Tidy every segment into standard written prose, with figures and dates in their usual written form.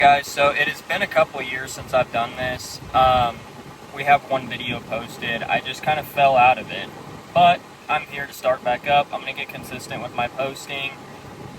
Guys, so it has been a couple years since I've done this. We have one video posted. I just kind of fell out of it, but I'm here to start back up. I'm going to get consistent with my posting.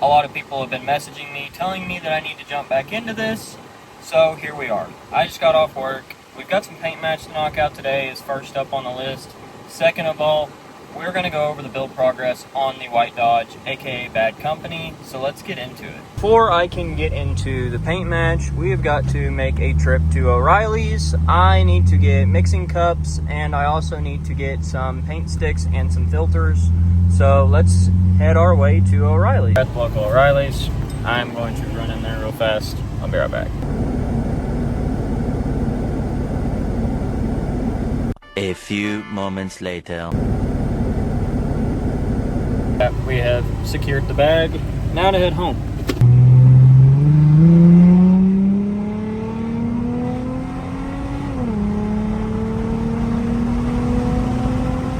A lot of people have been messaging me, telling me that I need to jump back into this, so here we are. I just got off work. We've got some paint match to knock out today is first up on the list. Second of all, we're going to go over the build progress on the White Dodge, aka Bad Company, so let's get into it. Before I can get into the paint match, we have got to make a trip to O'Reilly's. I need to get mixing cups, and I also need to get some paint sticks and some filters. So let's head our way to O'Reilly's. At the local O'Reilly's, I'm going to run in there real fast. I'll be right back. A few moments later. We have secured the bag. Now to head home.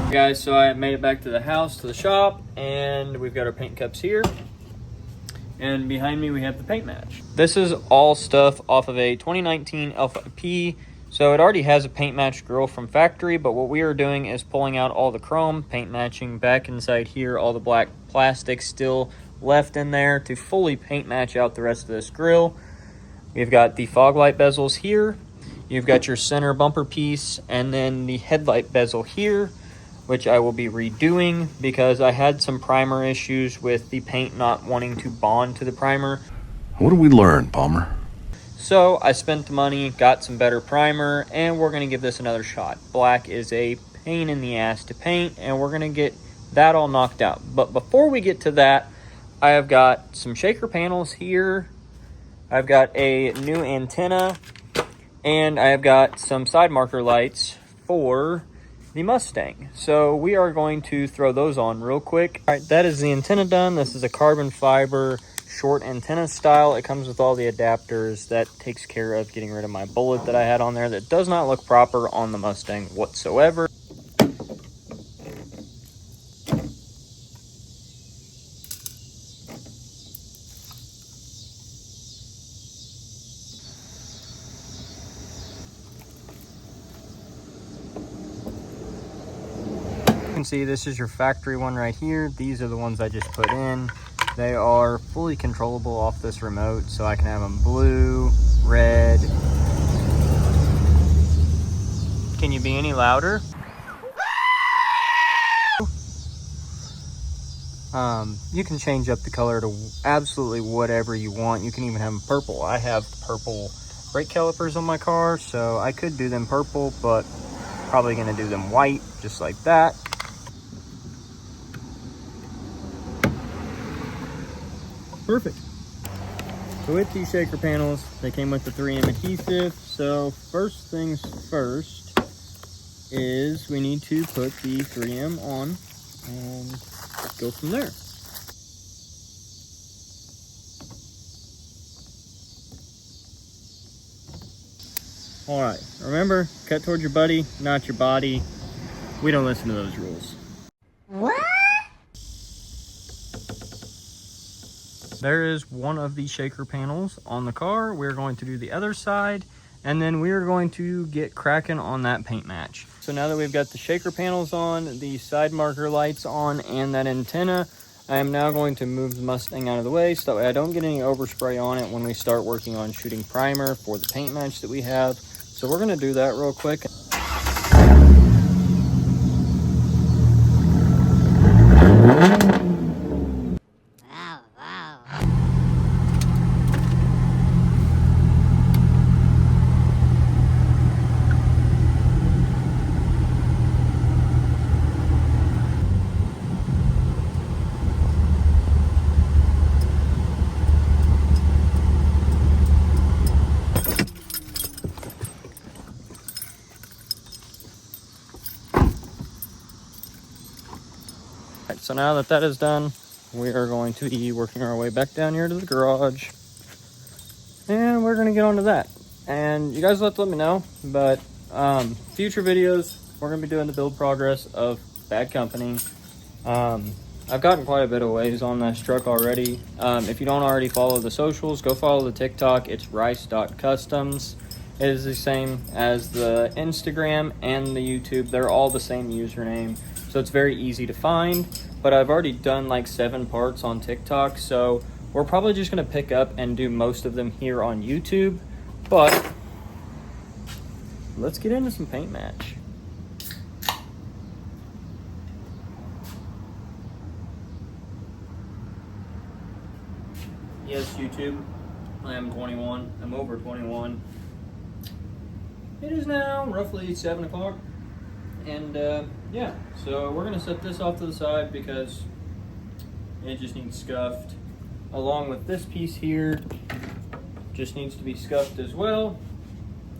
Guys, so I made it back to the house, to the shop, and we've got our paint cups here. And behind me we have the paint match. This is all stuff off of a 2019 Alpha P. So it already has a paint match grill from factory, but what we are doing is pulling out all the chrome, paint matching back inside here, all the black plastic still left in there to fully paint match out the rest of this grill. We've got the fog light bezels here. You've got your center bumper piece and then the headlight bezel here, which I will be redoing because I had some primer issues with the paint not wanting to bond to the primer. What did we learn, Palmer? So I spent the money, got some better primer, and we're going to give this another shot. Black is a pain in the ass to paint, and we're going to get that all knocked out. But before we get to that, I have got some shaker panels here. I've got a new antenna, and I have got some side marker lights for the Mustang. So we are going to throw those on real quick. All right, that is the antenna done. This is a carbon fiber short antenna style. It comes with all the adapters. That takes care of getting rid of my bullet that I had on there that does not look proper on the Mustang whatsoever. You can see this is your factory one right here. These are the ones I just put in. They are fully controllable off this remote, so I can have them blue, red. Can you be any louder? You can change up the color to absolutely whatever you want. You can even have them purple. I have purple brake calipers on my car, so I could do them purple, but probably gonna do them white, just like that. Perfect. So with these shaker panels, they came with the 3M adhesive. So first things first is we need to put the 3M on and go from there. All right, remember, cut towards your buddy, not your body. We don't listen to those rules. What? There is one of the shaker panels on the car. We're going to do the other side, and then we're going to get cracking on that paint match. So now that we've got the shaker panels on, the side marker lights on, and that antenna, I am now going to move the Mustang out of the way so that way I don't get any overspray on it when we start working on shooting primer for the paint match that we have. So we're gonna do that real quick. So now that that is done, we are going to be working our way back down here to the garage, and we're going to get onto that. And you guys let me know, but future videos, we're going to be doing the build progress of Bad Company. I I've gotten quite a bit of ways on this truck already. If you don't already follow the socials, go follow the TikTok. It's rice.customs. It is the same as the Instagram and the YouTube. They're all the same username, so it's very easy to find. But I've already done like 7 parts on TikTok, so we're probably just going to pick up and do most of them here on YouTube. But let's get into some paint match. Yes, YouTube, I am 21. I'm over 21. It is now roughly 7 o'clock. And yeah, so we're going to set this off to the side because it just needs scuffed. Along with this piece here, just needs to be scuffed as well.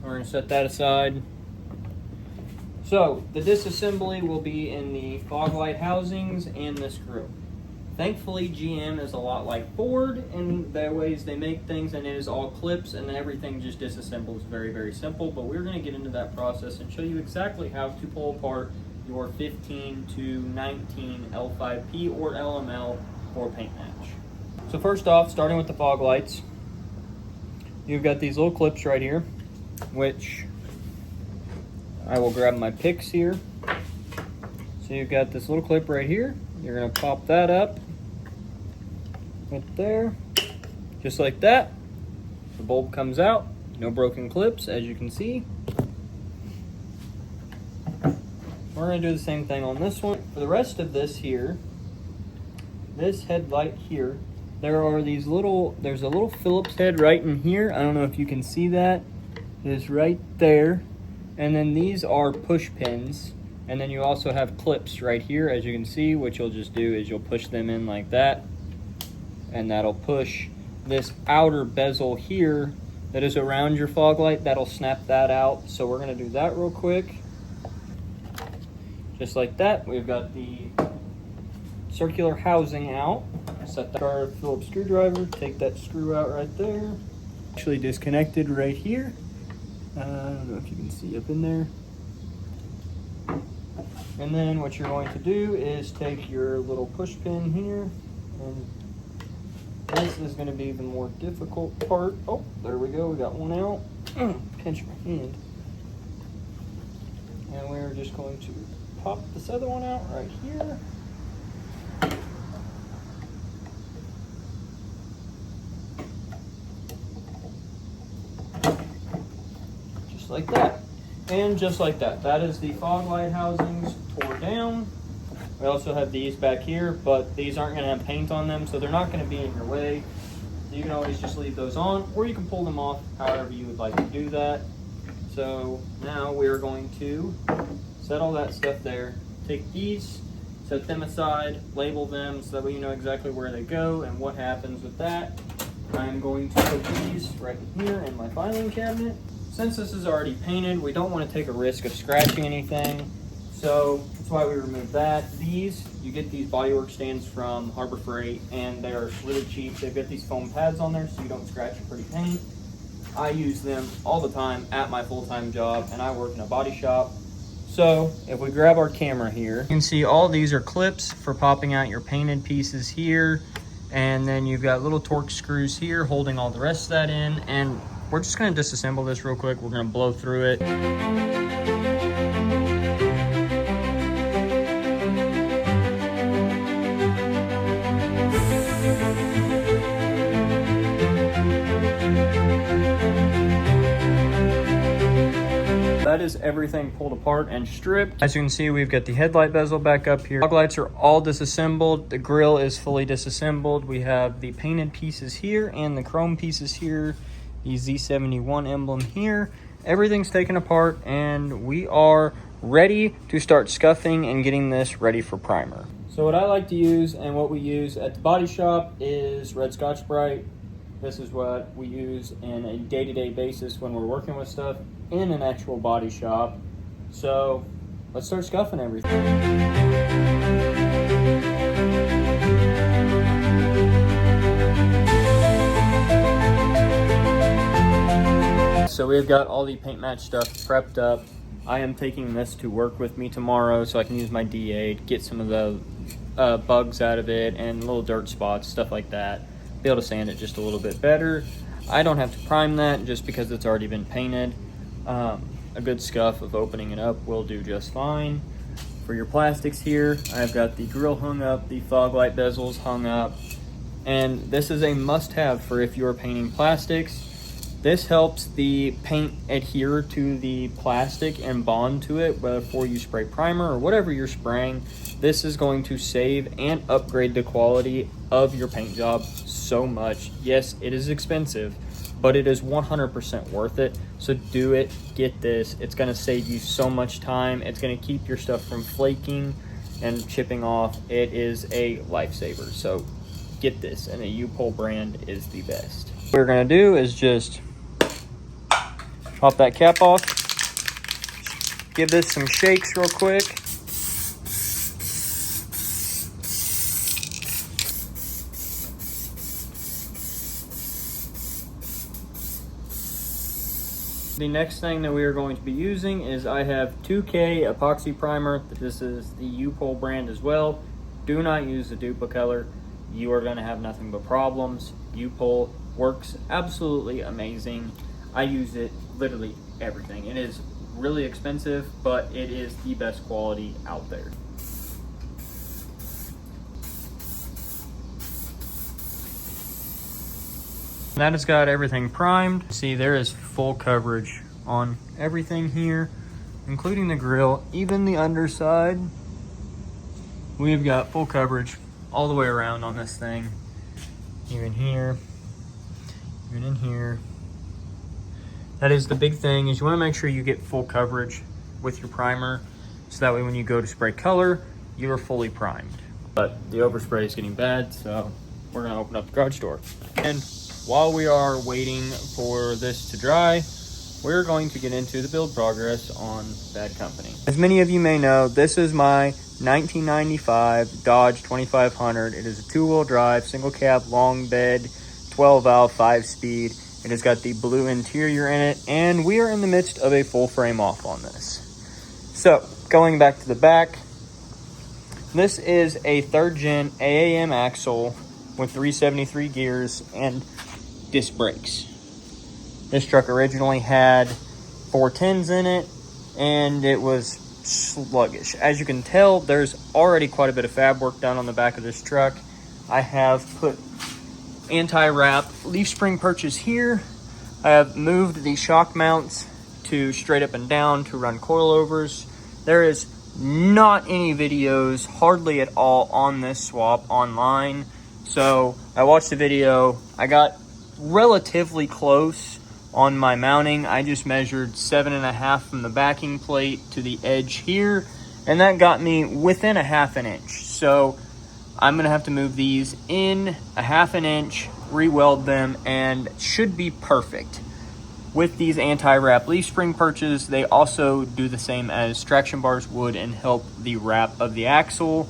We're going to set that aside. So the disassembly will be in the fog light housings and this grill. Thankfully, GM is a lot like Ford in the ways they make things, and it is all clips and everything just disassembles. Very, very simple, but we're going to get into that process and show you exactly how to pull apart your 15 to 19 L5P or LML for paint match. So first off, starting with the fog lights, you've got these little clips right here, which I will grab my picks here. So you've got this little clip right here. You're going to pop that up right there, just like that. The bulb comes out, no broken clips, as you can see. We're going to do the same thing on this one. For the rest of this here, this headlight here, there's a little Phillips head right in here. I don't know if you can see that. It is right there. And then these are push pins. And then you also have clips right here, as you can see. What you'll just do is you'll push them in like that, and that'll push this outer bezel here that is around your fog light. That'll snap that out. So we're going to do that real quick. Just like that. We've got the circular housing out. Set our Phillips screwdriver. Take that screw out right there. Actually disconnected right here. I don't know if you can see up in there. And then what you're going to do is take your little push pin here, and this is going to be the more difficult part. Oh, there we go, we got one out. Pinch my hand. And we're just going to pop this other one out right here. Just like that. And just like that. That is the fog light housings tore down. We also have these back here, but these aren't going to have paint on them, so they're not going to be in your way. So you can always just leave those on, or you can pull them off however you would like to do that. So now we're going to set all that stuff there. Take these, set them aside, label them so that way you know exactly where they go and what happens with that. I'm going to put these right here in my filing cabinet. Since this is already painted, we don't want to take a risk of scratching anything, so that's why we removed that. These, you get these bodywork stands from Harbor Freight, and they're really cheap. They've got these foam pads on there so you don't scratch your pretty paint. I use them all the time at my full-time job, and I work in a body shop. So if we grab our camera here, you can see all these are clips for popping out your painted pieces here, and then you've got little Torx screws here holding all the rest of that in, and we're just going to disassemble this real quick. We're going to blow through it. That is everything pulled apart and stripped. As you can see, we've got the headlight bezel back up here. Fog lights are all disassembled. The grill is fully disassembled. We have the painted pieces here and the chrome pieces here. The Z71 emblem here. Everything's taken apart, and we are ready to start scuffing and getting this ready for primer. So what I like to use and what we use at the body shop is red Scotch-Brite. This is what we use in a day-to-day basis when we're working with stuff in an actual body shop. So let's start scuffing everything. So we've got all the paint match stuff prepped up. I am taking this to work with me tomorrow so I can use my D8, get some of the bugs out of it and little dirt spots, stuff like that. Be able to sand it just a little bit better. I don't have to prime that just because it's already been painted. A good scuff of opening it up will do just fine. For your plastics here, I've got the grill hung up, the fog light bezels hung up, and this is a must-have for if you're painting plastics. This helps the paint adhere to the plastic and bond to it before you spray primer or whatever you're spraying. This is going to save and upgrade the quality of your paint job so much. Yes, it is expensive, but it is 100% worth it. So do it, get this. It's gonna save you so much time. It's gonna keep your stuff from flaking and chipping off. It is a lifesaver. So get this, and the U-POL brand is the best. What we're gonna do is just pop that cap off. Give this some shakes real quick. The next thing that we are going to be using is I have 2K epoxy primer. This is the U-POL brand as well. Do not use the Duplicolor. You are going to have nothing but problems. U-POL works absolutely amazing. I use it literally everything. It is really expensive, but it is the best quality out there. That has got everything primed. See, there is full coverage on everything here, including the grill, even the underside. We've got full coverage all the way around on this thing. Even here, even in here. That is the big thing, is you want to make sure you get full coverage with your primer, so that way when you go to spray color, you are fully primed. But the overspray is getting bad, so we're gonna open up the garage door. And while we are waiting for this to dry, we're going to get into the build progress on Bad Company. As many of you may know, this is my 1995 Dodge 2500. It is a 2-wheel drive, single cab, long bed, 12 valve, 5-speed. It has got the blue interior in it, and we are in the midst of a full frame off on this. So, going back to the back, this is a 3rd gen AAM axle with 373 gears and disc brakes. This truck originally had 410s in it, and it was sluggish. As you can tell, there's already quite a bit of fab work done on the back of this truck. I have put anti-wrap leaf spring perches here. I have moved the shock mounts to straight up and down to run coilovers. There is not any videos, hardly at all, on this swap online. So I watched the video. I got relatively close on my mounting. I just measured 7.5 from the backing plate to the edge here, and that got me within 1/2 inch. So I'm gonna have to move these in 1/2 inch, re-weld them, and should be perfect. With these anti-wrap leaf spring perches, they also do the same as traction bars would and help the wrap of the axle.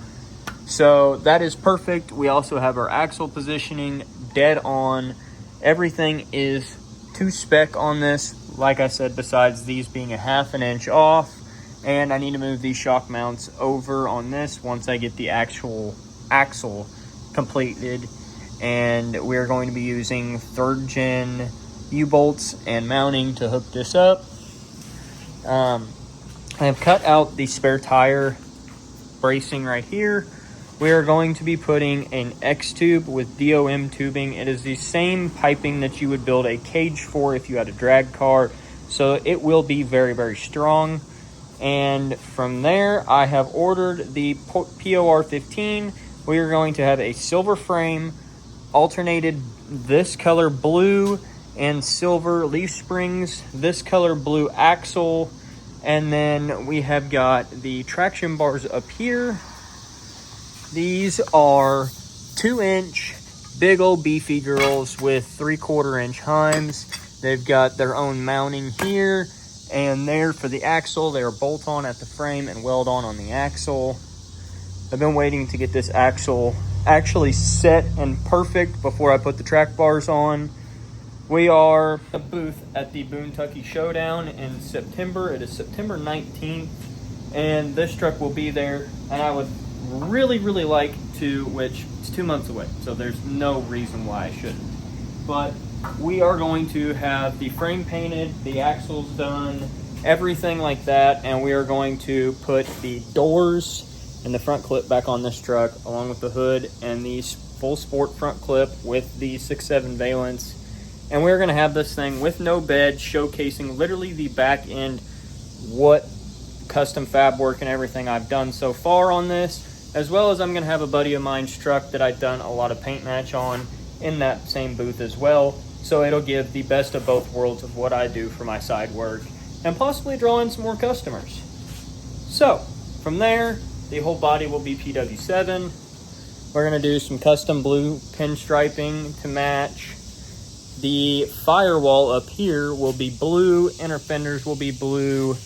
So that is perfect. We also have our axle positioning dead on. Everything is to spec on this, like I said, besides these being 1/2 inch off. And I need to move these shock mounts over on this once I get the actual axle completed. And we're going to be using 3rd gen U-bolts and mounting to hook this up. I have cut out the spare tire bracing right here. We are going to be putting an X-tube with DOM tubing. It is the same piping that you would build a cage for if you had a drag car. So it will be very, very strong. And from there, I have ordered the POR 15. We are going to have a silver frame, alternated this color blue and silver leaf springs, this color blue axle, and then we have got the traction bars up here. These are 2-inch big old beefy girls with 3/4 inch heims. They've got their own mounting here and there for the axle. They are bolt on at the frame and weld on the axle. I've been waiting to get this axle actually set and perfect before I put the track bars on. We are a booth at the Boontucky Showdown in September. It is September 19th, and this truck will be there. And I would really like to, which it's 2 months away, so there's no reason why I shouldn't. But we are going to have the frame painted, the axles done, everything like that, and we are going to put the doors and the front clip back on this truck, along with the hood and the full sport front clip with the 6.7 valence. And we're going to have this thing with no bed, showcasing literally the back end, what custom fab work and everything I've done so far on this, as well as I'm going to have a buddy of mine's truck that I've done a lot of paint match on in that same booth as well. So it'll give the best of both worlds of what I do for my side work and possibly draw in some more customers. So from there, the whole body will be PW7. We're going to do some custom blue pinstriping to match. The firewall up here will be blue, inner fenders will be blue.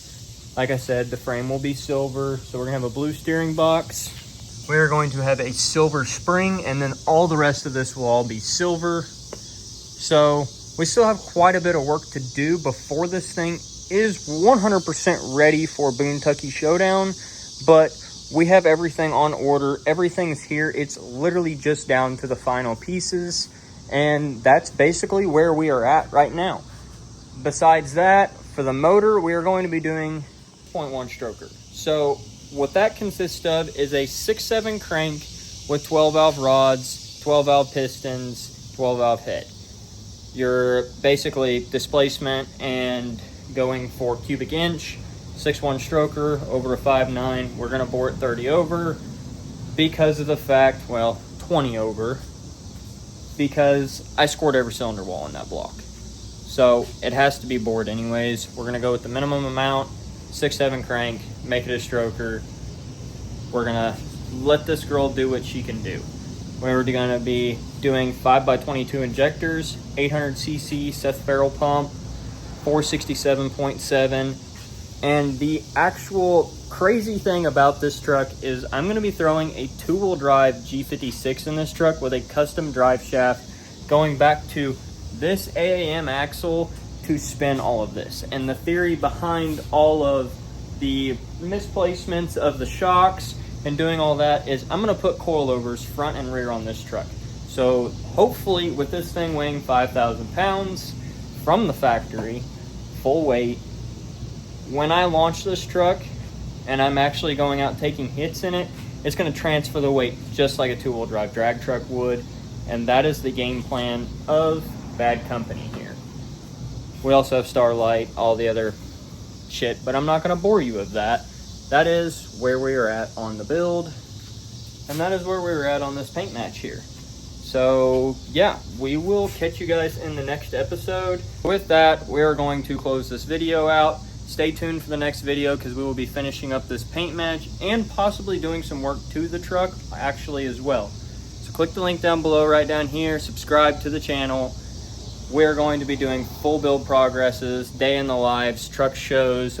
Like I said, the frame will be silver, so we're going to have a blue steering box. We're going to have a silver spring, and then all the rest of this will all be silver. So we still have quite a bit of work to do before this thing is 100% ready for Boontucky Showdown, but we have everything on order. Everything's here. It's literally just down to the final pieces. And that's basically where we are at right now. Besides that, for the motor, we are going to be doing 0.1 stroker. So what that consists of is a 6.7 crank with 12 valve rods, 12 valve pistons, 12 valve head. Your basically displacement and going for cubic inch, 6.1 stroker over a 5.9. We're going to bore it 30 over because of the fact, well, 20 over, because I scored every cylinder wall in that block. So it has to be bored anyways. We're gonna go with the minimum amount, 6.7 crank, make it a stroker. We're gonna let this girl do what she can do. We're gonna be doing 5x22 injectors, 800cc Seth Farrell pump, 467.7. And the actual crazy thing about this truck is I'm going to be throwing a two-wheel drive G56 in this truck with a custom drive shaft going back to this AAM axle to spin all of this. And the theory behind all of the misplacements of the shocks and doing all that is I'm going to put coilovers front and rear on this truck. So hopefully with this thing weighing 5,000 pounds from the factory, full weight, when I launch this truck and I'm actually going out taking hits in it, it's going to transfer the weight just like a two-wheel drive drag truck would. And that is the game plan of Bad Company here. We also have Starlight, all the other shit, but I'm not going to bore you with that. That is where we are at on the build, and that is where we're at on this paint match here. So yeah, we will catch you guys in the next episode. With that, we are going to close this video out. Stay tuned for the next video because we will be finishing up this paint match and possibly doing some work to the truck actually as well. So click the link down below right down here, subscribe to the channel. We're going to be doing full build progresses, day in the lives, truck shows,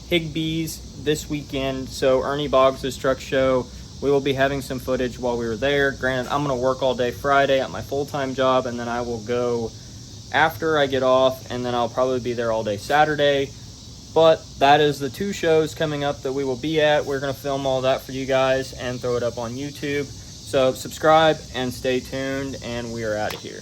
Higbee's this weekend. So Ernie Boggs' truck show, we will be having some footage while we were there. Granted, I'm going to work all day Friday at my full-time job, and then I will go after I get off, and then I'll probably be there all day Saturday. But that is the two shows coming up that we will be at. We're going to film all that for you guys and throw it up on YouTube. So subscribe and stay tuned, and we are out of here.